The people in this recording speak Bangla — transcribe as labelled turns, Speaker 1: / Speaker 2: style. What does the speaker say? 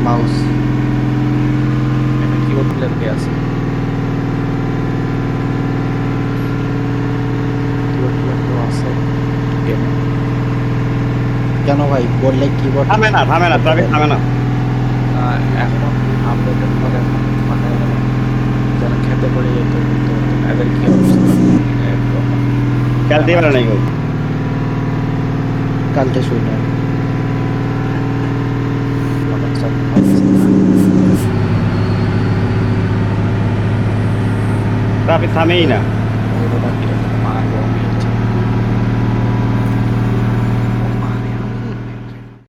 Speaker 1: মাউস।
Speaker 2: এটা কিবোর্ড প্লেয়ার কে আছে? কিবোর্ড প্লেয়ার কেউ আছে গেমে?
Speaker 1: কেন ভাই বললে কিবোর্ড
Speaker 3: থামে না
Speaker 1: বলতে
Speaker 3: ট্রাফিক
Speaker 1: পারি।
Speaker 3: থামে না।
Speaker 2: এখন আপডেটের পর এখন মানে যারা খেতে পড়ে যেত বুঝতে পারতো না এদের কি অবস্থা। একদম
Speaker 3: খেলতেই পারে না কেউ।
Speaker 1: কালকে শুই না।
Speaker 2: অনেক চাপ খাইতেছে না?
Speaker 3: ট্রাফিক থামেই না।
Speaker 2: ওইটা কি